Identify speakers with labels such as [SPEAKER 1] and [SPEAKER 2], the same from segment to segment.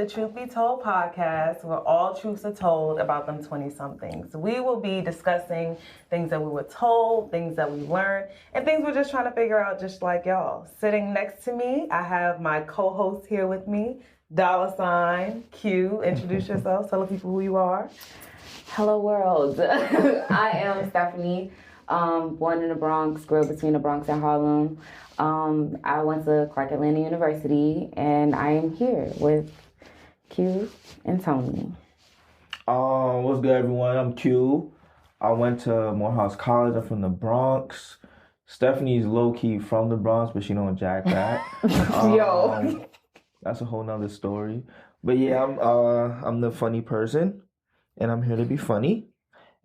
[SPEAKER 1] the Truth Be Told podcast, where all truths are told about them 20-somethings. We will be discussing things that we were told, things that we learned, and things we're just trying to figure out just like y'all. Sitting next to me, I have my co-host here with me, $ Q. Introduce yourself. Tell the people who you are.
[SPEAKER 2] Hello, world. I am Stephanie, born in the Bronx, grew up between the Bronx and Harlem. I went to Clark Atlanta University, and I am here with Q and Tony.
[SPEAKER 3] What's good, everyone? I'm Q. I went to Morehouse College. I'm from the Bronx. Stephanie's low-key from the Bronx, but she don't jack that.
[SPEAKER 2] Yo.
[SPEAKER 3] That's a whole nother story. But yeah, I'm the funny person, and I'm here to be funny.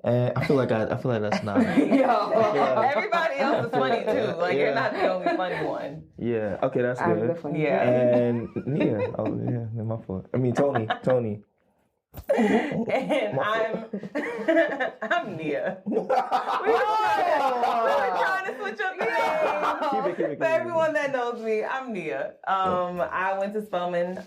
[SPEAKER 3] And I feel like that's not.
[SPEAKER 1] Everybody else is funny too. Like you're not the only funny one.
[SPEAKER 3] Yeah. Okay, that's good.
[SPEAKER 2] I'm the funny.
[SPEAKER 1] Yeah.
[SPEAKER 3] And Nia. Oh yeah, my fault. I mean Tony.
[SPEAKER 1] And I'm Nia. We're trying to switch up the name.
[SPEAKER 3] Keep it.
[SPEAKER 1] For everyone that knows me, I'm Nia. I went to Spelman,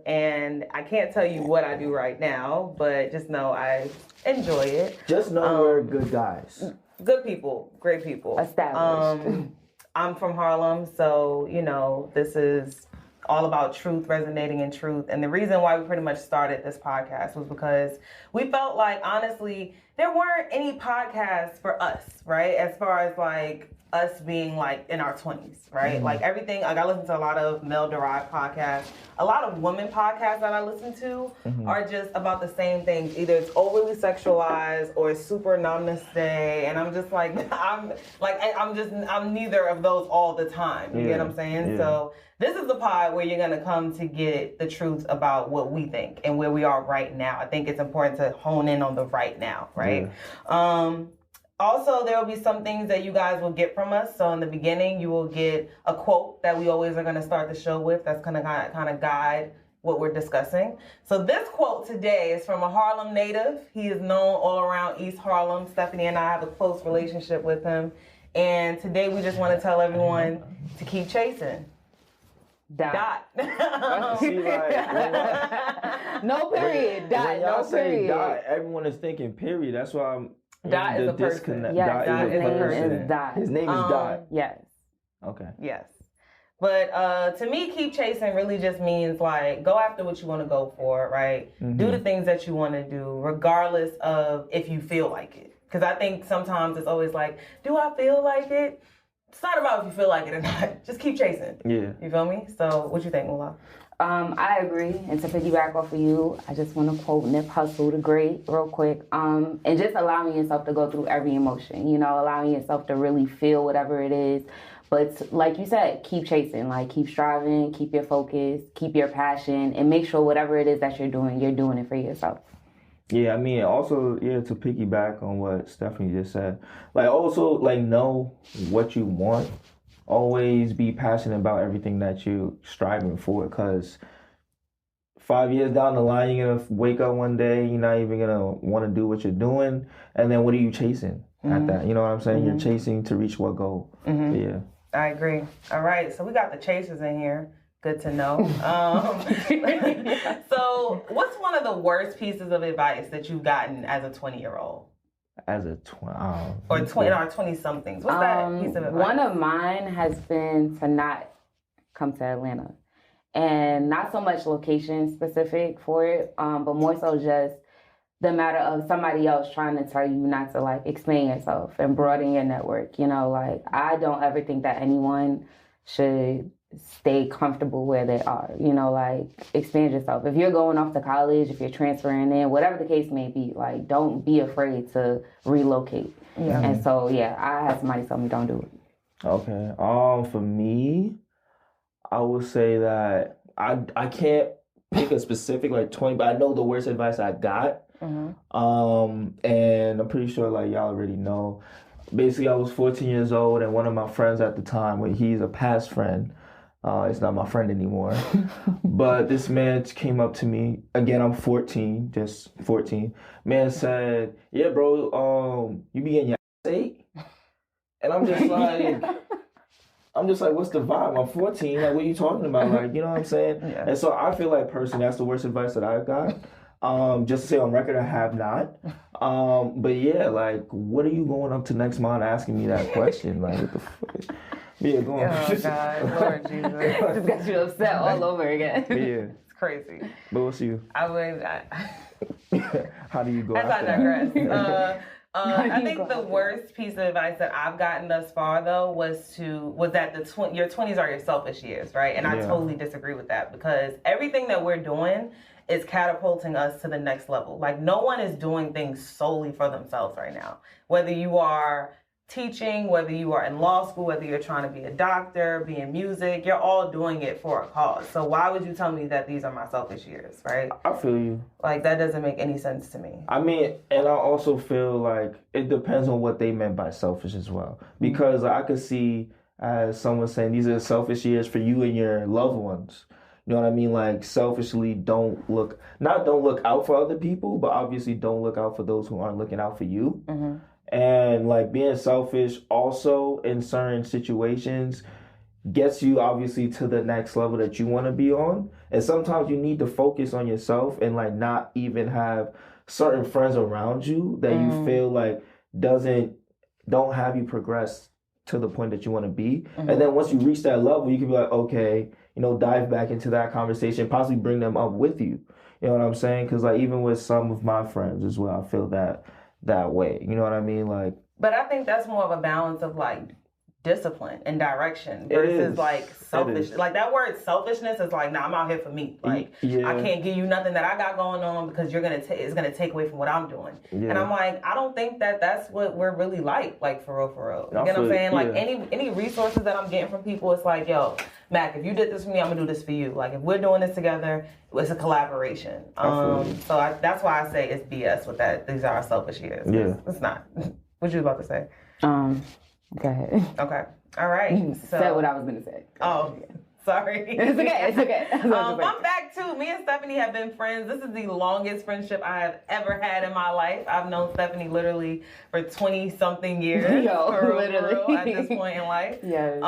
[SPEAKER 1] and I can't tell you what I do right now, but just know I enjoy it.
[SPEAKER 3] Just know we're good guys.
[SPEAKER 1] Good people, great people.
[SPEAKER 2] Established.
[SPEAKER 1] I'm from Harlem, so this is all about truth, resonating in truth. And the reason why we pretty much started this podcast was because we felt like, honestly, there weren't any podcasts for us, right? As far as like us being like in our 20s, right? Mm-hmm. Like everything, like I listen to a lot of male-derived podcasts. A lot of women podcasts that I listen to are just about the same things. Either it's overly sexualized or it's super namaste. And I'm just like, I'm neither of those all the time. You get what I'm saying? Yeah. So this is the pod where you're going to come to get the truth about what we think and where we are right now. I think it's important to hone in on the right now, right? Yeah. Also, there will be some things that you guys will get from us. So in the beginning, you will get a quote that we always are going to start the show with. That's going to kind of guide what we're discussing. So this quote today is from a Harlem native. He is known all around East Harlem. Stephanie and I have a close relationship with him. And today we just want to tell everyone to keep chasing. Dot.
[SPEAKER 3] See,
[SPEAKER 2] No period. Dot.
[SPEAKER 3] When y'all
[SPEAKER 2] No
[SPEAKER 3] say
[SPEAKER 2] period.
[SPEAKER 3] dot, everyone is thinking period. That's why I'm.
[SPEAKER 1] Dot is a person.
[SPEAKER 2] Yes,
[SPEAKER 3] Dot is a person.
[SPEAKER 2] Is Dot.
[SPEAKER 3] His name is Dot.
[SPEAKER 2] Yes.
[SPEAKER 3] Okay.
[SPEAKER 1] Yes. But to me, keep chasing really just means like go after what you want to go for, right? Mm-hmm. Do the things that you want to do, regardless of if you feel like it. Because I think sometimes it's always like, do I feel like it? It's not about if you feel like it or not. Just keep chasing.
[SPEAKER 3] Yeah.
[SPEAKER 1] You feel me? So what you think, Mula?
[SPEAKER 2] I agree. And to piggyback off of you, I just want to quote Nip Hussle the Great real quick. And just allowing yourself to go through every emotion, allowing yourself to really feel whatever it is. But like you said, keep chasing, like keep striving, keep your focus, keep your passion, and make sure whatever it is that you're doing it for yourself.
[SPEAKER 3] Yeah, I mean, also, to piggyback on what Stephanie just said, like, also, like, know what you want. Always be passionate about everything that you're striving for, because 5 years down the line, you're going to wake up one day, you're not even going to want to do what you're doing, and then what are you chasing at that? You know what I'm saying? You're chasing to reach what goal? Yeah.
[SPEAKER 1] I agree. All right, so we got the chasers in here. Good to know. So what's one of the worst pieces of advice that you've gotten as a 20-year-old?
[SPEAKER 3] As a
[SPEAKER 1] or 20-somethings. What's that piece of advice?
[SPEAKER 2] One of mine has been to not come to Atlanta. And not so much location specific for it, but more so just the matter of somebody else trying to tell you not to like expand yourself and broaden your network. Like I don't ever think that anyone should stay comfortable where they are, like expand yourself. If you're going off to college, if you're transferring in, whatever the case may be, like don't be afraid to relocate. Yeah. And so, I had somebody tell me don't do it.
[SPEAKER 3] Okay. For me, I would say that I can't pick a specific like 20, but I know the worst advice I got. And I'm pretty sure like y'all already know. Basically, I was 14 years old, and one of my friends at the time, he's a past friend. It's not my friend anymore. But this man came up to me. Again, I'm 14, just 14. Man said, yeah, bro, you be getting your ass ate? And I'm just like, I'm just like, what's the vibe? I'm 14. Like, what are you talking about? Like, you know what I'm saying?
[SPEAKER 1] Yeah.
[SPEAKER 3] And so I feel like personally, that's the worst advice that I've got. Just to say on record, I have not. But yeah, like, what are you going up to next month asking me that question? Like, what the fuck? Yeah, go on.
[SPEAKER 1] Oh God, Lord Jesus,
[SPEAKER 2] Just got you upset all over again.
[SPEAKER 3] Yeah.
[SPEAKER 1] it's crazy.
[SPEAKER 3] But what's you?
[SPEAKER 1] I would.
[SPEAKER 3] How do you go
[SPEAKER 1] As I
[SPEAKER 3] after that?
[SPEAKER 1] digress. I
[SPEAKER 2] you
[SPEAKER 1] think
[SPEAKER 2] go
[SPEAKER 1] the
[SPEAKER 2] after
[SPEAKER 1] worst piece of advice that I've gotten thus far, though, was that your 20s are your selfish years, right? And I
[SPEAKER 3] Yeah.
[SPEAKER 1] totally disagree with that, because everything that we're doing is catapulting us to the next level. Like, no one is doing things solely for themselves right now. Whether you are teaching, whether you are in law school, whether you're trying to be a doctor, be in music, you're all doing it for a cause. So why would you tell me that these are my selfish years, right?
[SPEAKER 3] I feel you.
[SPEAKER 1] Like, that doesn't make any sense to me.
[SPEAKER 3] I mean, and I also feel like it depends on what they meant by selfish as well. Because I could see as someone saying these are selfish years for you and your loved ones. You know what I mean? Like, selfishly don't look out for other people, but obviously don't look out for those who aren't looking out for you.
[SPEAKER 1] Mm-hmm.
[SPEAKER 3] And like being selfish also in certain situations gets you obviously to the next level that you want to be on. And sometimes you need to focus on yourself and like not even have certain friends around you that you feel like don't have you progress to the point that you want to be. And then once you reach that level, you can be like, okay, you know, dive back into that conversation, possibly bring them up with you. You know what I'm saying? Because like even with some of my friends as well, I feel that way. You know what I mean? Like,
[SPEAKER 1] but I think that's more of a balance of like discipline and direction
[SPEAKER 3] It
[SPEAKER 1] versus
[SPEAKER 3] is.
[SPEAKER 1] like selfish.
[SPEAKER 3] It is.
[SPEAKER 1] Like that word selfishness is like, nah, I'm out here for me. Like
[SPEAKER 3] yeah.
[SPEAKER 1] I can't give you nothing that I got going on because it's gonna take away from what I'm doing.
[SPEAKER 3] Yeah.
[SPEAKER 1] And I'm like, I don't think that that's what we're really like for real. You get what I'm saying? Like any resources that I'm getting from people, it's like, yo, Mac, if you did this for me, I'm gonna do this for you. Like if we're doing this together, it's a collaboration. That's why I say it's BS with that. These are our selfish years.
[SPEAKER 3] Yeah.
[SPEAKER 1] It's not. What you about to say?
[SPEAKER 2] Go ahead.
[SPEAKER 1] Okay. All right.
[SPEAKER 2] Said what I was gonna say.
[SPEAKER 1] Oh, sorry.
[SPEAKER 2] It's okay.
[SPEAKER 1] Fun fact too, me and Stephanie have been friends. This is the longest friendship I have ever had in my life. I've known Stephanie literally for 20-something years.
[SPEAKER 2] Yo,
[SPEAKER 1] literally. At this point in life.
[SPEAKER 2] Yes.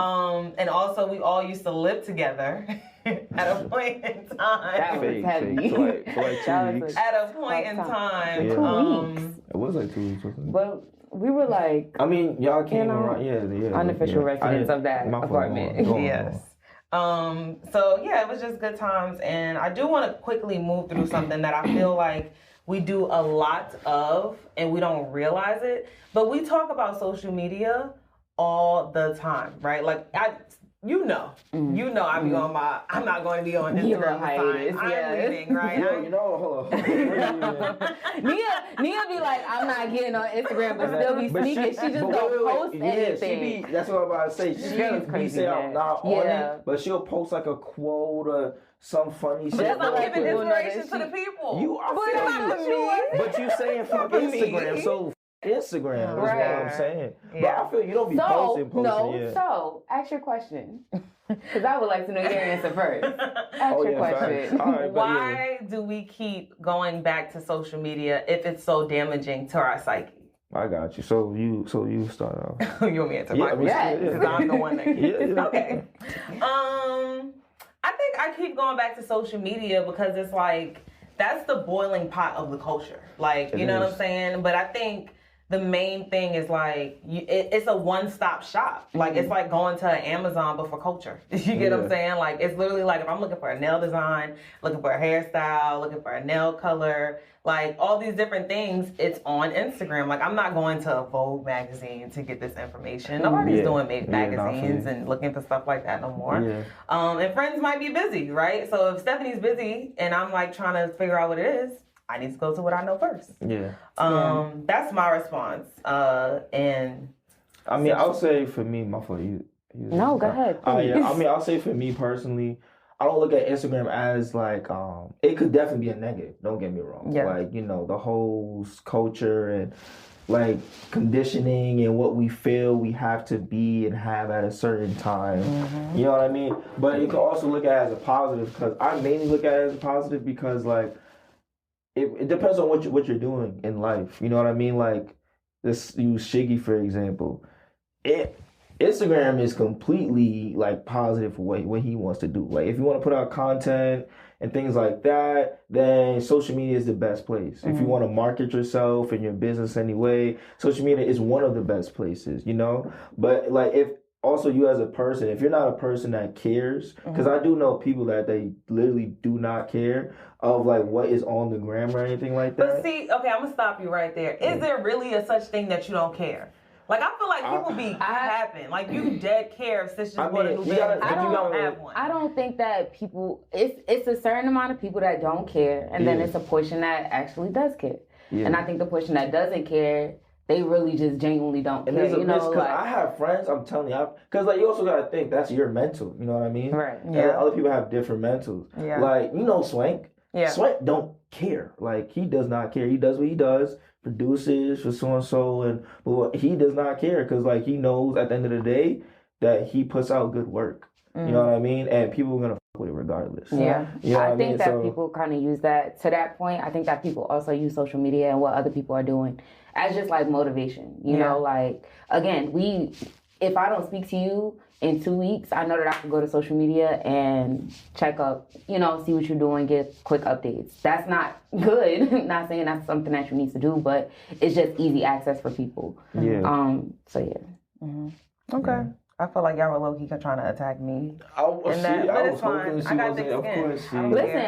[SPEAKER 1] And also we all used to live together at a point in time.
[SPEAKER 2] That was heavy.
[SPEAKER 3] For like 2 weeks.
[SPEAKER 1] At a point in time.
[SPEAKER 3] Yeah.
[SPEAKER 2] 2 weeks.
[SPEAKER 3] It was like 2 weeks, wasn't it?
[SPEAKER 2] But we were like,
[SPEAKER 3] I mean, y'all came around, yeah.
[SPEAKER 2] unofficial residents of that apartment.
[SPEAKER 3] Go on.
[SPEAKER 1] Yes. So yeah, it was just good times, and I do want to quickly move through something that I feel like we do a lot of and we don't realize it, but we talk about social media all the time, right? Like I be on I'm not going to be on Instagram
[SPEAKER 2] hiatus,
[SPEAKER 1] I'm leaving, right?
[SPEAKER 3] Hold on.
[SPEAKER 2] Nia be like, I'm not getting on Instagram, but still be sneaking. She just don't post anything.
[SPEAKER 3] That's what I'm about to say. She be saying I'm not on it, but she'll post like a quote or some funny shit.
[SPEAKER 1] But I'm giving inspiration to the people.
[SPEAKER 3] You are but you saying fuck Instagram, so Instagram is what I'm saying. Yeah. But I feel you don't be posting. Yeah.
[SPEAKER 2] So, ask your question. Because I would like to know your answer first. Ask your question.
[SPEAKER 3] All right,
[SPEAKER 1] why do we keep going back to social media if it's so damaging to our psyche?
[SPEAKER 3] I got you. So you start off.
[SPEAKER 1] You want me to answer my question? Because I'm the one that keeps Okay. I think I keep going back to social media because it's like, that's the boiling pot of the culture. Like, you know what I'm saying? But I think the main thing is like, it's a one-stop shop. Like, it's like going to Amazon, but for culture. You get what I'm saying? Like, it's literally like if I'm looking for a nail design, looking for a hairstyle, looking for a nail color, like all these different things, it's on Instagram. Like, I'm not going to a Vogue magazine to get this information. Nobody's doing magazines and looking for stuff like that no more. And friends might be busy, right? So if Stephanie's busy and I'm like trying to figure out what it is, I need to go to what I know first. That's my response. And
[SPEAKER 3] I mean, I'll say for me, my fault.
[SPEAKER 2] No, go ahead.
[SPEAKER 3] I mean, I'll say for me personally, I don't look at Instagram as like it could definitely be a negative. Don't get me wrong. Like, you know, the whole culture and like conditioning and what we feel we have to be and have at a certain time. You know what I mean? But you can also look at it as a positive, because I mainly look at it as a positive because like it depends on what you're doing in life. You know what I mean? Like use Shiggy for example. Instagram is completely like positive for what he wants to do. Like if you want to put out content and things like that, then social media is the best place. If you want to market yourself and your business anyway, social media is one of the best places, you know? But like if also you as a person, if you're not a person that cares, because I do know people that they literally do not care of like what is on the gram or anything like that.
[SPEAKER 1] But see, okay, I'm gonna stop you right there. Is there really a such thing that you don't care? Like I feel like people be capping. Like you dead care if Sis just bought a new baby.
[SPEAKER 2] I
[SPEAKER 1] You don't have one.
[SPEAKER 2] I don't think that people. It's a certain amount of people that don't care, and then it's a portion that actually does care. Yeah. And I think the portion that doesn't care, they really just genuinely don't care.
[SPEAKER 3] You know, because I have friends. I'm telling you, because like you also gotta think that's your mental. You know what I mean?
[SPEAKER 2] Right.
[SPEAKER 3] Yeah. And other people have different mentals.
[SPEAKER 1] Yeah.
[SPEAKER 3] Like you know, Swank. Yeah. Swank don't care. Like he does not care. He does what he does. Produces for so and so, but he does not care because like he knows at the end of the day that he puts out good work. You know what I mean? And people are gonna fuck with it regardless.
[SPEAKER 2] Yeah,
[SPEAKER 3] you know
[SPEAKER 2] I think that people kind of use that to that point. I think that people also use social media and what other people are doing as just like motivation. You know, like again, if I don't speak to you in 2 weeks, I know that I can go to social media and check up, you know, see what you're doing, get quick updates. That's not good. Not saying that's something that you need to do, but it's just easy access for people.
[SPEAKER 3] Yeah.
[SPEAKER 2] So yeah.
[SPEAKER 1] Okay. Yeah. I feel like y'all were low-key trying to attack me.
[SPEAKER 3] I was hoping
[SPEAKER 1] I got thick skin.
[SPEAKER 2] Listen,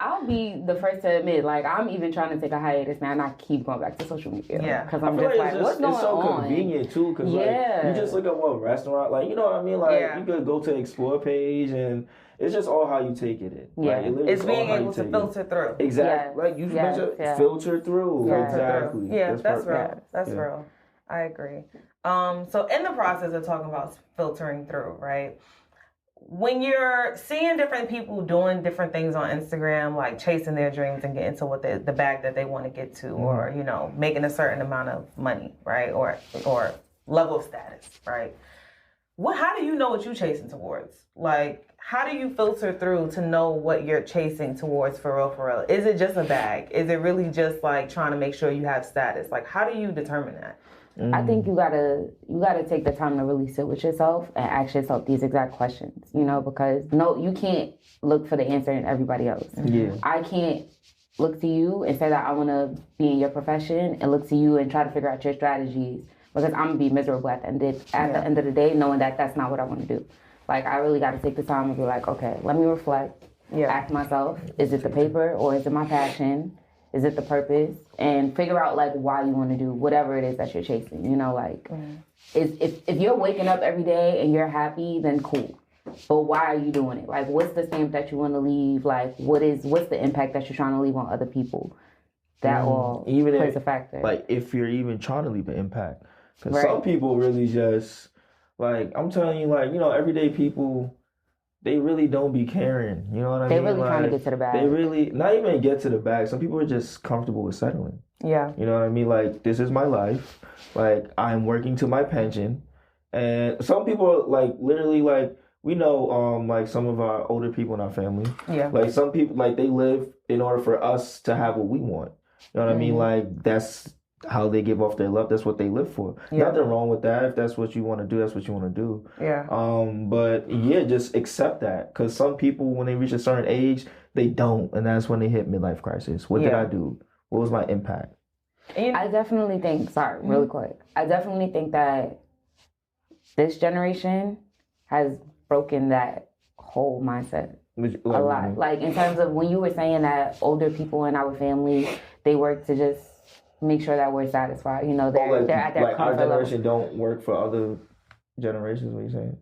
[SPEAKER 2] I'll be the first to admit, like, I'm even trying to take a hiatus now, and I keep going back to social media. Yeah. Because I'm just like, what's going on?
[SPEAKER 3] It's so convenient, too, because, like, you just look at what restaurant, like, you know what I mean? Like, you could go to the Explore page, and it's just all how you take it in.
[SPEAKER 1] Yeah. Like, it's being able to filter through.
[SPEAKER 3] Exactly. Like, you mentioned filter through. Exactly.
[SPEAKER 1] Yeah, that's real. That's real. I agree. So in the process of talking about filtering through, right? When you're seeing different people doing different things on Instagram, like chasing their dreams and getting to what the bag that they want to get to, or, you know, making a certain amount of money, right? Or level of status, right? How do you know what you're chasing towards? Like, how do you filter through to know what you're chasing towards for real, for real? Is it just a bag? Is it really just like trying to make sure you have status? Like, how do you determine that?
[SPEAKER 2] I think you gotta take the time to really sit with yourself and ask yourself these exact questions, you know, because you can't look for the answer in everybody else.
[SPEAKER 3] Yeah.
[SPEAKER 2] I can't look to you and say that I want to be in your profession and look to you and try to figure out your strategies because I'm gonna be miserable at the end of the day, knowing that that's not what I want to do. Like, I really got to take the time and be like, okay, let me reflect, ask myself, is it the paper or is it my passion? Is it the purpose? And figure out like why you want to do whatever it is that you're chasing. You know, like if you're waking up every day and you're happy, then cool. But why are you doing it? Like, what's the stamp that you want to leave? Like, what's the impact that you're trying to leave on other people? That all plays a factor.
[SPEAKER 3] Like, if you're even trying to leave an impact, because some people really just like, I'm telling you, like, you know, everyday people. They really don't be caring, you know what I mean?
[SPEAKER 2] They really trying to get to the bag.
[SPEAKER 3] They really, not even get to the bag. Some people are just comfortable with settling.
[SPEAKER 1] Yeah.
[SPEAKER 3] You know what I mean? Like, this is my life. Like, I'm working to my pension. And some people, like, literally, like, we know, like, some of our older people in our family. Yeah. Like, some people, like, they live in order for us to have what we want. You know what I mean? Like, that's how they give off their love. That's what they live for. Yeah. Nothing wrong with that. If that's what you want to do, that's what you want to do.
[SPEAKER 1] Yeah.
[SPEAKER 3] But yeah, just accept that. Because some people, when they reach a certain age, they don't. And that's when they hit midlife crisis. What did I do? What was my impact?
[SPEAKER 2] I definitely think, really quick. I definitely think that this generation has broken that whole mindset a lot. Like, in terms of when you were saying that older people in our family, they work to just make sure that we're satisfied. You know, they're at their comfort
[SPEAKER 3] our generation don't work for other generations. What are you saying?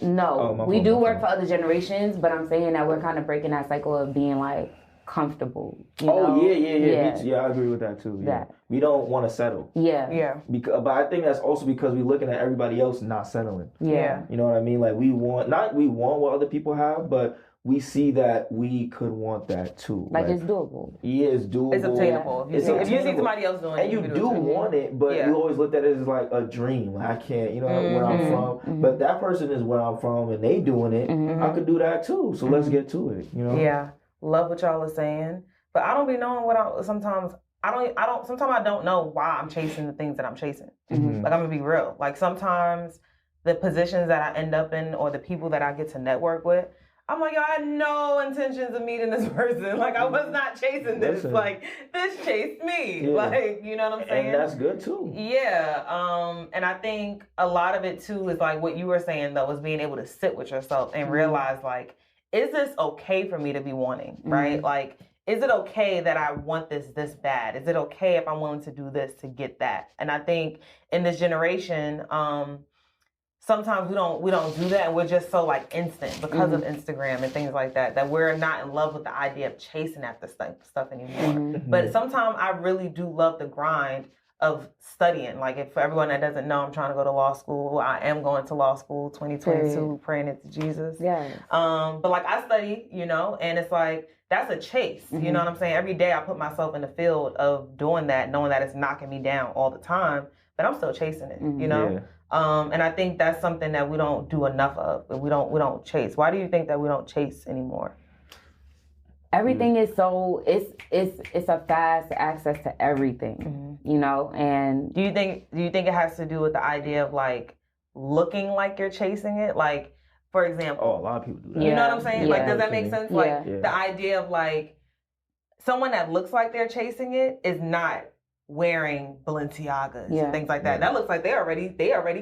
[SPEAKER 2] No, we do work for other generations, but I'm saying that we're kind of breaking that cycle of being like comfortable. You know?
[SPEAKER 3] Yeah. I agree with that too. Yeah. We don't want to settle.
[SPEAKER 2] Yeah.
[SPEAKER 3] But I think that's also because we're looking at everybody else not settling.
[SPEAKER 2] Yeah.
[SPEAKER 3] You know what I mean? Like, we want what other people have, but we see that we could want that too.
[SPEAKER 2] Like, it's doable.
[SPEAKER 3] Yeah, it's doable.
[SPEAKER 1] It's obtainable. If you see somebody else doing it,
[SPEAKER 3] and you do want it, but you always look at it as like a dream. Like, I can't, you know, where I'm from. But that person is where I'm from, and they doing it. I could do that too. So let's get to it. You know?
[SPEAKER 1] Yeah, love what y'all are saying, but I don't be knowing sometimes sometimes I don't know why I'm chasing the things that I'm chasing.
[SPEAKER 3] Mhm.
[SPEAKER 1] Like, I'm gonna be real. Like, sometimes the positions that I end up in or the people that I get to network with, I'm like, yo, I had no intentions of meeting this person. Like, I was not chasing this.
[SPEAKER 3] Listen.
[SPEAKER 1] Like, this chased me.
[SPEAKER 3] Yeah.
[SPEAKER 1] Like, you know what I'm saying?
[SPEAKER 3] And that's good too.
[SPEAKER 1] Yeah. And I think a lot of it too is like what you were saying though, is being able to sit with yourself and realize, like, is this okay for me to be wanting, right? Like, is it okay that I want this bad? Is it okay if I'm willing to do this to get that? And I think in this generation, sometimes we don't do that, and we're just so like instant because of Instagram and things like that we're not in love with the idea of chasing after stuff anymore. But sometimes I really do love the grind of studying. Like, if for everyone that doesn't know, I'm trying to go to law school. I am going to law school 2022, praying it to Jesus.
[SPEAKER 2] Yeah.
[SPEAKER 1] But like, I study, and it's like, that's a chase. You know what I'm saying? Every day I put myself in the field of doing that, knowing that it's knocking me down all the time, but I'm still chasing it,
[SPEAKER 3] Yeah.
[SPEAKER 1] And I think that's something that we don't do enough of. We don't chase. Why do you think that we don't chase anymore?
[SPEAKER 2] Everything is so it's a fast access to everything, and
[SPEAKER 1] Do you think it has to do with the idea of like looking like you're chasing it? Like, for example,
[SPEAKER 3] Oh, a lot of people do that.
[SPEAKER 1] you know what I'm saying? Like, does that make sense? Like,
[SPEAKER 2] Yeah.
[SPEAKER 1] the idea of like someone that looks like they're chasing it is not wearing Balenciagas and things like that. That looks like they already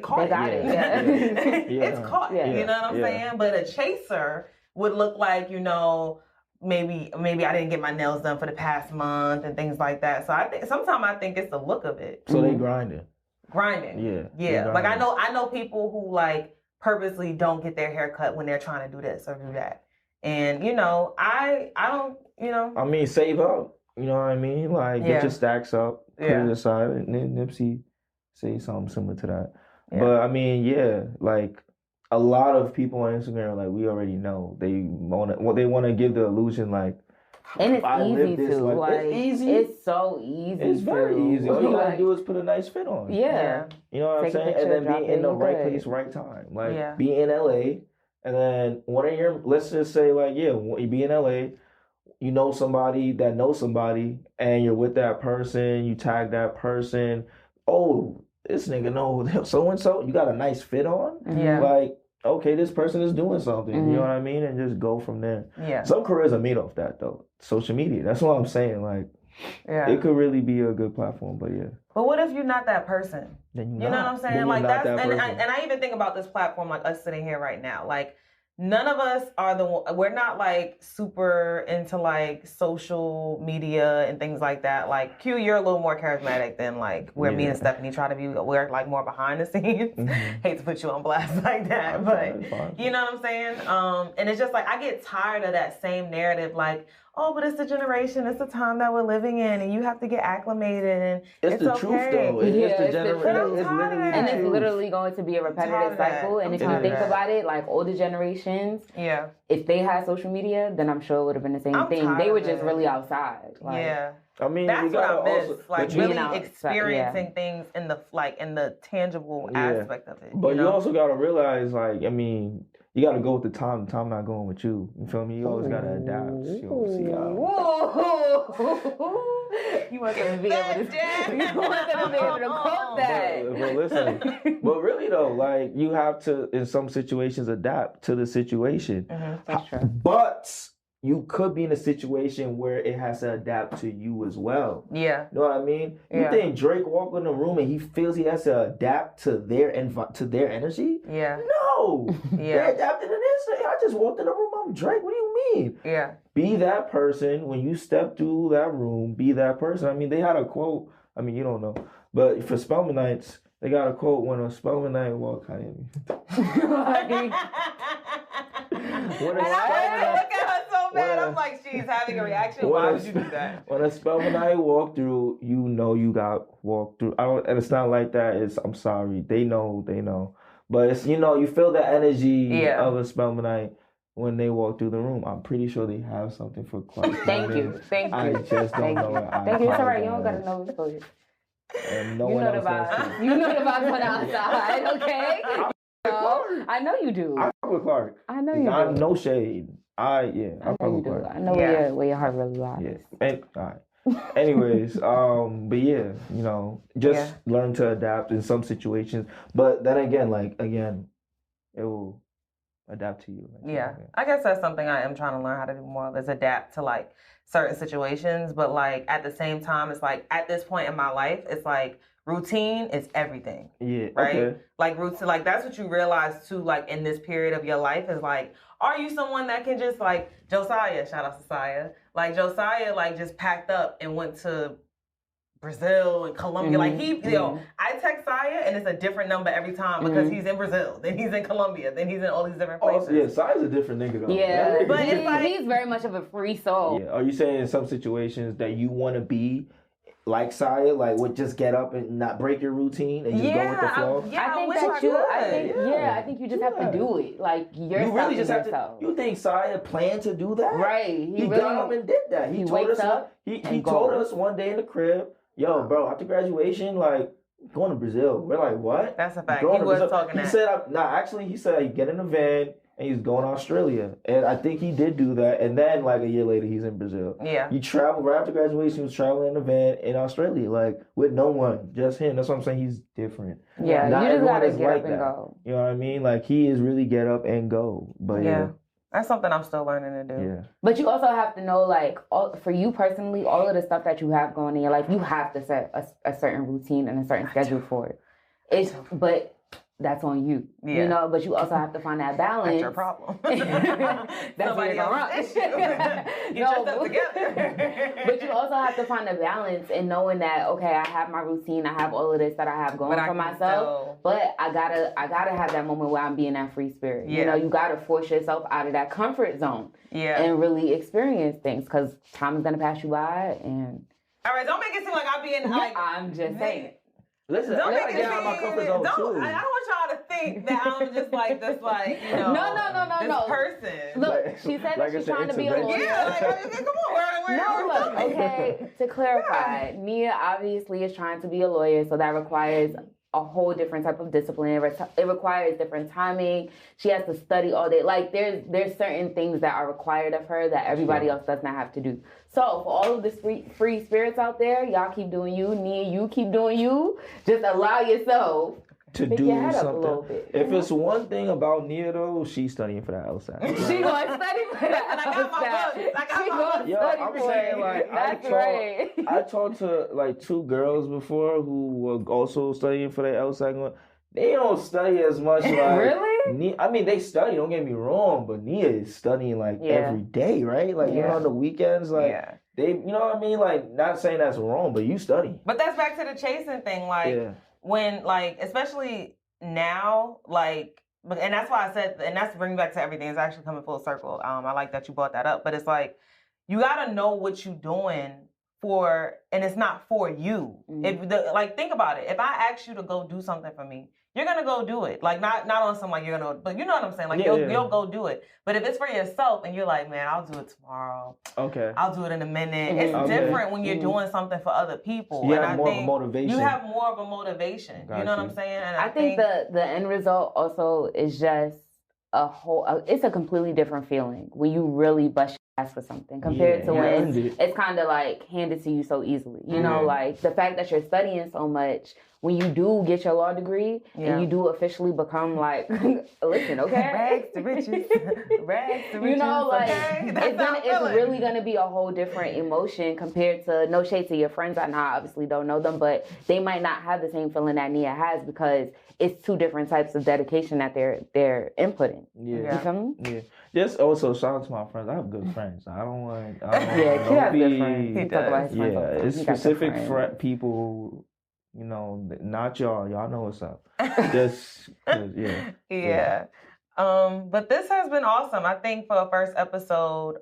[SPEAKER 1] caught
[SPEAKER 2] They
[SPEAKER 1] it.
[SPEAKER 2] got it.
[SPEAKER 3] Yeah.
[SPEAKER 1] It's caught.
[SPEAKER 2] Yeah.
[SPEAKER 1] You know what I'm saying? But a chaser would look like, maybe I didn't get my nails done for the past month and things like that. So I think sometimes it's the look of it.
[SPEAKER 3] So they grinding.
[SPEAKER 1] Grinding.
[SPEAKER 3] Yeah.
[SPEAKER 1] Yeah. Like, I know people who like purposely don't get their hair cut when they're trying to do this or do that. And I don't,
[SPEAKER 3] I mean, save up. You know what I mean? Like, get your stacks up, put it aside. And then Nipsey say something similar to that.
[SPEAKER 1] Yeah.
[SPEAKER 3] But I mean, yeah, like a lot of people on Instagram, like, we already know they want to give the illusion, like,
[SPEAKER 2] and it's
[SPEAKER 3] I
[SPEAKER 2] easy
[SPEAKER 3] live this
[SPEAKER 2] to
[SPEAKER 3] life.
[SPEAKER 2] like.
[SPEAKER 3] It's easy.
[SPEAKER 2] It's so easy.
[SPEAKER 3] It's very easy. All you gotta
[SPEAKER 2] Like,
[SPEAKER 3] do is put a nice fit on.
[SPEAKER 2] Yeah.
[SPEAKER 3] You know what
[SPEAKER 2] Take a
[SPEAKER 3] I'm saying?
[SPEAKER 2] picture,
[SPEAKER 3] And then
[SPEAKER 2] drop
[SPEAKER 3] be
[SPEAKER 2] it,
[SPEAKER 3] in the
[SPEAKER 2] you're
[SPEAKER 3] right
[SPEAKER 2] good.
[SPEAKER 3] place, right time. Like,
[SPEAKER 1] Yeah.
[SPEAKER 3] be in LA, and then let's just say, like, you be in LA, you know somebody that knows somebody, and you're with that person, you tag that person. Oh, this nigga know so and so. You got a nice fit on.
[SPEAKER 1] Yeah.
[SPEAKER 3] Like, okay, this person is doing something.
[SPEAKER 2] Mhm.
[SPEAKER 3] You know what I mean? And just go from there.
[SPEAKER 1] Yeah.
[SPEAKER 3] Some careers are made off that though. Social media. That's what I'm saying. Like,
[SPEAKER 1] Yeah.
[SPEAKER 3] it could really be a good platform. But yeah,
[SPEAKER 1] But what if you're not that person?
[SPEAKER 3] then
[SPEAKER 1] You know what I'm saying?
[SPEAKER 3] Then
[SPEAKER 1] Like,
[SPEAKER 3] you're not
[SPEAKER 1] that's
[SPEAKER 3] that
[SPEAKER 1] and
[SPEAKER 3] person.
[SPEAKER 1] I even think about this platform, like us sitting here right now. Like, none of us we're not like super into like social media and things like that. Like, Q, you're a little more charismatic than like where me and
[SPEAKER 3] Yeah.
[SPEAKER 1] Stephanie try to be. We're like more behind the scenes.
[SPEAKER 3] Mhm.
[SPEAKER 1] Hate to put you on blast like that, but
[SPEAKER 3] Fine.
[SPEAKER 1] you know what I'm saying? And it's just like, I get tired of that same narrative, like, oh, but it's the generation, it's the time that we're living in, and you have to get acclimated, and
[SPEAKER 3] It's the
[SPEAKER 1] okay.
[SPEAKER 3] truth though. It's
[SPEAKER 2] Yeah,
[SPEAKER 3] just the
[SPEAKER 2] it's the
[SPEAKER 3] generation.
[SPEAKER 2] truth.
[SPEAKER 3] It's
[SPEAKER 1] I'm tired of
[SPEAKER 3] literally
[SPEAKER 1] that.
[SPEAKER 2] And
[SPEAKER 3] the
[SPEAKER 2] it's
[SPEAKER 3] truth.
[SPEAKER 2] literally going to be a
[SPEAKER 1] tired
[SPEAKER 2] repetitive
[SPEAKER 1] of that.
[SPEAKER 2] cycle. And
[SPEAKER 1] I'm
[SPEAKER 2] if you
[SPEAKER 1] tired of
[SPEAKER 2] think
[SPEAKER 1] that.
[SPEAKER 2] about it, like older generations,
[SPEAKER 1] Yeah.
[SPEAKER 2] if they had social media, then I'm sure it would have been the same
[SPEAKER 1] I'm
[SPEAKER 2] thing.
[SPEAKER 1] tired
[SPEAKER 2] They were
[SPEAKER 1] of
[SPEAKER 2] just
[SPEAKER 1] it.
[SPEAKER 2] really outside. Like,
[SPEAKER 1] Yeah.
[SPEAKER 3] I mean,
[SPEAKER 1] That's
[SPEAKER 3] you
[SPEAKER 1] what
[SPEAKER 3] gotta
[SPEAKER 1] I miss.
[SPEAKER 3] also,
[SPEAKER 1] Like,
[SPEAKER 3] but you-
[SPEAKER 1] really
[SPEAKER 2] outside,
[SPEAKER 1] experiencing things in the tangible
[SPEAKER 3] Yeah.
[SPEAKER 1] aspect of it.
[SPEAKER 3] But you
[SPEAKER 1] know?
[SPEAKER 3] also gotta realize, like, I mean, you gotta go with the time. The time not going with you. You feel me? You always gotta adapt. You know, see how.
[SPEAKER 2] You want them to be able to. You want them to be able to quote that.
[SPEAKER 3] But listen, but really though, like, you have to in some situations adapt to the situation.
[SPEAKER 2] That's true.
[SPEAKER 3] But you could be in a situation where it has to adapt to you as well.
[SPEAKER 1] Yeah.
[SPEAKER 3] You know what I mean? You
[SPEAKER 1] Yeah.
[SPEAKER 3] think Drake walk in the room and he feels he has to adapt to their energy?
[SPEAKER 1] Yeah.
[SPEAKER 3] No. They're
[SPEAKER 1] Yeah.
[SPEAKER 3] adapting to this. I just walked in the room. I'm Drake. What do you mean?
[SPEAKER 1] Yeah.
[SPEAKER 3] Be that person when you step through that room. Be that person. I mean, they had a quote. I mean, you don't know, but for Spelman Nights, they got a quote when a Spelman Night walk. I didn't. When a
[SPEAKER 1] And I
[SPEAKER 3] Spelman
[SPEAKER 1] look at her so bad.
[SPEAKER 3] when a-
[SPEAKER 1] I'm like, she's having a reaction.
[SPEAKER 3] when
[SPEAKER 1] Why
[SPEAKER 3] a
[SPEAKER 1] would you do that?
[SPEAKER 3] When a Spelman Night walk through, you know you got walked through. And it's not like that. It's I'm sorry. They know. But it's you feel the energy
[SPEAKER 1] Yeah.
[SPEAKER 3] of a Spelman Night when they walk through the room. I'm pretty sure they have something for Clark.
[SPEAKER 2] Thank you. Thank
[SPEAKER 3] I
[SPEAKER 2] you.
[SPEAKER 3] just don't
[SPEAKER 2] Thank
[SPEAKER 3] know
[SPEAKER 2] you.
[SPEAKER 3] it. I
[SPEAKER 2] Thank you. It's all right. You don't
[SPEAKER 3] apologize.
[SPEAKER 2] gotta know the story.
[SPEAKER 3] And no
[SPEAKER 2] You
[SPEAKER 3] one
[SPEAKER 2] know the
[SPEAKER 3] else does
[SPEAKER 2] vibes.
[SPEAKER 3] too.
[SPEAKER 2] You know the vibes on the outside, okay?
[SPEAKER 3] Clark.
[SPEAKER 2] I know you do.
[SPEAKER 3] I fuck with Clark.
[SPEAKER 2] I know you
[SPEAKER 3] Not
[SPEAKER 2] do.
[SPEAKER 3] no shade. I
[SPEAKER 2] I
[SPEAKER 3] fuck
[SPEAKER 2] know you
[SPEAKER 3] with
[SPEAKER 2] do.
[SPEAKER 3] Clark.
[SPEAKER 2] I know
[SPEAKER 1] Yeah.
[SPEAKER 2] where your heart really lies.
[SPEAKER 3] Yeah. And all right. Anyways, but yeah, you know, just learn to adapt in some situations. But then again, it will adapt to you.
[SPEAKER 1] Yeah. I guess that's something I am trying to learn how to do more of is adapt to like certain situations. But like at the same time, it's like at this point in my life, it's like routine is everything.
[SPEAKER 3] Yeah.
[SPEAKER 1] Right?
[SPEAKER 3] Okay.
[SPEAKER 1] Like routine, like that's what you realize too, like in this period of your life is like, are you someone that can just like Josiah, shout out to Josiah, like Josiah like just packed up and went to Brazil and Colombia. Like I text Saya and it's a different number every time because he's in Brazil, then he's in Colombia, then he's in all these different places.
[SPEAKER 3] Oh, yeah, Saya's a different nigga though.
[SPEAKER 2] Yeah,
[SPEAKER 1] but it's like,
[SPEAKER 2] he's very much of a free soul.
[SPEAKER 3] Yeah. Are you saying in some situations that you want to be like Saya, like would just get up and not break your routine and just go with the flow?
[SPEAKER 2] I think you just have to do it. Like you really just have to.
[SPEAKER 3] You think Saya planned to do that?
[SPEAKER 2] Right.
[SPEAKER 3] He really got up and did that. He told us. He told us one day in the crib, "Yo, bro, after graduation, like going to Brazil." We're like, "What?"
[SPEAKER 1] That's a fact. He was talking.
[SPEAKER 3] He said, actually, he said he'd get in a van and he's going to Australia. And I think he did do that. And then, like, a year later, he's in Brazil.
[SPEAKER 1] Yeah.
[SPEAKER 3] He traveled right after graduation. He was traveling in a van in Australia, like, with no one, just him. That's what I'm saying. He's different.
[SPEAKER 2] Yeah,
[SPEAKER 3] not
[SPEAKER 2] you just
[SPEAKER 3] everyone
[SPEAKER 2] gotta
[SPEAKER 3] is
[SPEAKER 2] get
[SPEAKER 3] like
[SPEAKER 2] up and
[SPEAKER 3] that.
[SPEAKER 2] go.
[SPEAKER 3] You know what I mean? Like, he is really get up and go. But yeah.
[SPEAKER 1] That's something I'm still learning to do.
[SPEAKER 3] Yeah.
[SPEAKER 2] But you also have to know, like, for you personally, all of the stuff that you have going in your life, you have to set a certain routine and a certain schedule for it. But that's on you, you know. But you also have to find that balance.
[SPEAKER 1] That's your problem.
[SPEAKER 2] That's
[SPEAKER 1] somebody else's issue. You just up together.
[SPEAKER 2] But you also have to find a balance in knowing that okay, I have my routine, I have all of this that I have going for myself, but I gotta have that moment where I'm being that free spirit. You know, you gotta force yourself out of that comfort zone, and really experience things because time is gonna pass you by. And
[SPEAKER 1] all right, don't make it seem like I'm being like.
[SPEAKER 2] I'm just saying.
[SPEAKER 3] Listen, I gotta get out of my comfort zone too.
[SPEAKER 1] I don't want y'all to think that I'm just like this, like, you know.
[SPEAKER 2] No.
[SPEAKER 1] Person.
[SPEAKER 2] Look, she said that she's trying to be a lawyer.
[SPEAKER 1] Yeah, like, come on, where
[SPEAKER 2] okay. To clarify, Nia obviously is trying to be a lawyer, so that requires a whole different type of discipline. It requires different timing. She has to study all day. Like there's certain things that are required of her that everybody else does not have to do. So for all of the free spirits out there, y'all keep doing you. Nia, you keep doing you. Just allow yourself
[SPEAKER 3] to
[SPEAKER 2] pick
[SPEAKER 3] do
[SPEAKER 2] your head
[SPEAKER 3] something.
[SPEAKER 2] Up a little bit.
[SPEAKER 3] If it's one thing about Nia though, she's studying for that LSAT.
[SPEAKER 2] She gonna study for that.
[SPEAKER 1] And I got my books.
[SPEAKER 3] Yo, I'm saying like I talked to like 2 girls before who were also studying for their LSAT. They don't study as much. Like
[SPEAKER 2] really?
[SPEAKER 3] I mean, they study. Don't get me wrong, but Nia is studying like every day, right? Like even on the weekends, like they, you know what I mean? Like not saying that's wrong, but you study.
[SPEAKER 1] But that's back to the chasing thing, like when, like especially now, like, and that's why I said, and that's bringing back to everything. It's actually coming full circle. I like that you brought that up, but it's like you gotta know what you're doing for, and it's not for you. Like think about it. If I ask you to go do something for me, you're gonna go do it. Like not on some like you're gonna, but you know what I'm saying. Like you'll go do it. But if it's for yourself and you're like, man, I'll do it tomorrow. Okay. I'll do it in a minute. It's different when you're doing something for other people.
[SPEAKER 3] You have more of a motivation.
[SPEAKER 1] You have more of a motivation. You know what I'm saying? And
[SPEAKER 2] I think the end result also is just it's a completely different feeling when you really bust your ass for something compared to when it's kind of like handed to you so easily. You know, like the fact that you're studying so much, when you do get your law degree and you do officially become like, listen, okay?
[SPEAKER 1] Rags to riches. Rags to riches.
[SPEAKER 2] You know, like,
[SPEAKER 1] okay?
[SPEAKER 2] it's really going to be a whole different emotion compared to, no shade to your friends. I obviously don't know them, but they might not have the same feeling that Nia has because it's 2 different types of dedication that they're inputting.
[SPEAKER 3] Yeah.
[SPEAKER 2] You feel me?
[SPEAKER 3] Yeah. Just also shout out to my friends. I have good friends. I don't want.
[SPEAKER 2] He has good friends.
[SPEAKER 1] He does.
[SPEAKER 3] It's specific people. You know, not y'all. Y'all know what's up. Just
[SPEAKER 1] yeah. But this has been awesome. I think for a first episode,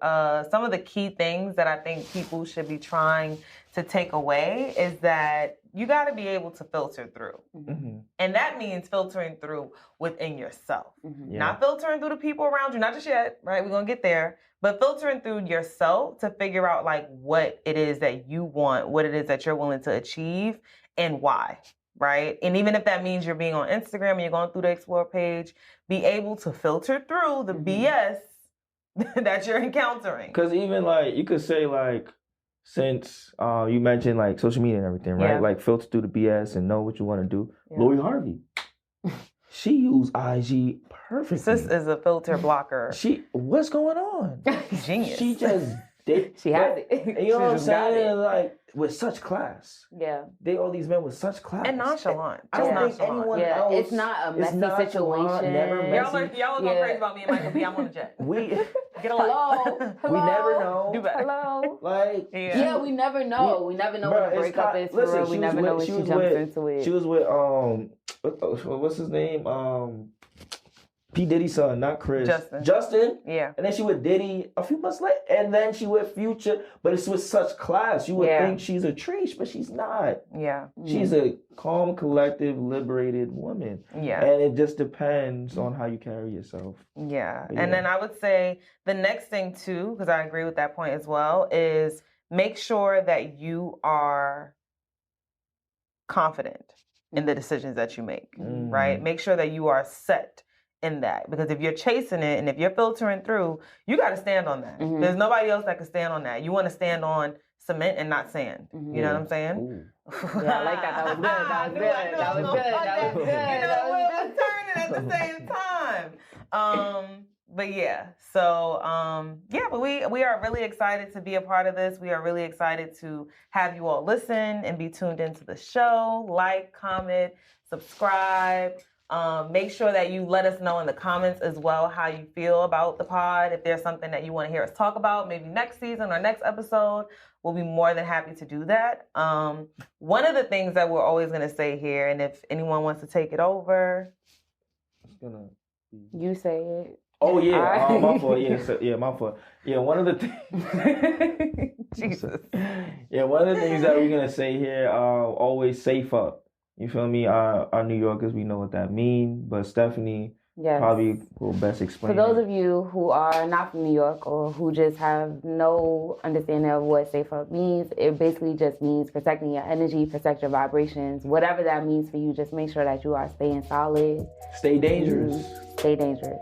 [SPEAKER 1] some of the key things that I think people should be trying to take away is that you got to be able to filter through. Mm-hmm. And that means filtering through within yourself. Mm-hmm. Not filtering through the people around you, not just yet, right? We're going to get there. But filtering through yourself to figure out like what it is that you want, what it is that you're willing to achieve, and why, right? And even if that means you're being on Instagram and you're going through the Explore page, be able to filter through the BS that you're encountering.
[SPEAKER 3] Because even like, you could say like, since you mentioned like social media and everything, right?
[SPEAKER 1] Yeah.
[SPEAKER 3] Like filter through the BS and know what you want to do.
[SPEAKER 1] Yeah.
[SPEAKER 3] Lori Harvey, she used IG perfectly.
[SPEAKER 1] Sis is a filter blocker.
[SPEAKER 3] What's going on?
[SPEAKER 1] Genius.
[SPEAKER 3] She just did.
[SPEAKER 2] She has it.
[SPEAKER 3] And you know what I'm
[SPEAKER 2] She just got
[SPEAKER 3] saying?
[SPEAKER 2] it.
[SPEAKER 3] Like with such class.
[SPEAKER 2] Yeah.
[SPEAKER 3] All these men with such class.
[SPEAKER 1] And nonchalant.
[SPEAKER 3] I don't
[SPEAKER 1] Just
[SPEAKER 3] think
[SPEAKER 1] nonchalant.
[SPEAKER 3] anyone
[SPEAKER 2] Yeah,
[SPEAKER 3] else.
[SPEAKER 2] it's not a messy
[SPEAKER 3] nonchalant,
[SPEAKER 2] situation.
[SPEAKER 3] never
[SPEAKER 1] Y'all
[SPEAKER 3] messy.
[SPEAKER 1] are going crazy about me and Michael B. I'm on the jet.
[SPEAKER 3] We
[SPEAKER 1] Get a life.
[SPEAKER 2] Hello.
[SPEAKER 3] we never know.
[SPEAKER 1] Do better.
[SPEAKER 2] Hello.
[SPEAKER 3] Like
[SPEAKER 2] Yeah, we never know. We never know
[SPEAKER 3] Bruh,
[SPEAKER 2] what a
[SPEAKER 3] it's
[SPEAKER 2] breakup
[SPEAKER 3] not-
[SPEAKER 2] is for
[SPEAKER 3] listen,
[SPEAKER 2] real.
[SPEAKER 3] she
[SPEAKER 2] We
[SPEAKER 3] was
[SPEAKER 2] never
[SPEAKER 3] with-
[SPEAKER 2] know when
[SPEAKER 3] she
[SPEAKER 2] she
[SPEAKER 3] was
[SPEAKER 2] jumps
[SPEAKER 3] with-
[SPEAKER 2] into it.
[SPEAKER 3] she was with what's his name? P. Diddy's son, not Chris. Justin.
[SPEAKER 1] Yeah.
[SPEAKER 3] And then she with Diddy a few months later. And then she with Future. But it's with such class. You would
[SPEAKER 2] Yeah.
[SPEAKER 3] think she's a treesh, but she's not.
[SPEAKER 1] Yeah.
[SPEAKER 3] She's a calm, collective, liberated woman.
[SPEAKER 1] Yeah.
[SPEAKER 3] And it just depends on how you carry yourself.
[SPEAKER 1] Yeah.
[SPEAKER 3] But
[SPEAKER 1] And
[SPEAKER 3] yeah.
[SPEAKER 1] then I would say the next thing too, because I agree with that point as well, is make sure that you are confident in the decisions that you make, right? Make sure that you are set in that, because if you're chasing it and if you're filtering through, you got to stand on that.
[SPEAKER 2] Mhm.
[SPEAKER 1] There's nobody else that can stand on that. You want to stand on cement and not sand.
[SPEAKER 2] Mhm.
[SPEAKER 1] You know what I'm saying?
[SPEAKER 3] Ooh.
[SPEAKER 2] Yeah, I like that. That was good. That was good. That was good. That was good.
[SPEAKER 1] You know,
[SPEAKER 2] That was
[SPEAKER 1] we'll turn it at the same time. But yeah, so but we are really excited to be a part of this. We are really excited to have you all listen and be tuned into the show. Like, comment, subscribe. Make sure that you let us know in the comments as well how you feel about the pod. If there's something that you want to hear us talk about, maybe next season or next episode, we'll be more than happy to do that. One of the things that we're always going to say here, and if anyone wants to take it over.
[SPEAKER 3] It's gonna be...
[SPEAKER 2] You say it.
[SPEAKER 3] Oh yeah,
[SPEAKER 2] Alright.
[SPEAKER 3] my fault. Yeah, my fault. Yeah, one of the things.
[SPEAKER 1] Jesus.
[SPEAKER 3] Yeah, one of the things that we're gonna say here, always safe up. You feel me? Our New Yorkers, we know what that means, but Stephanie
[SPEAKER 2] Yes.
[SPEAKER 3] probably will best explain.
[SPEAKER 2] For those
[SPEAKER 3] it.
[SPEAKER 2] of you who are not from New York or who just have no understanding of what safe up means, it basically just means protecting your energy, protect your vibrations, whatever that means for you. Just make sure that you are staying solid.
[SPEAKER 3] Stay dangerous.
[SPEAKER 2] Stay dangerous.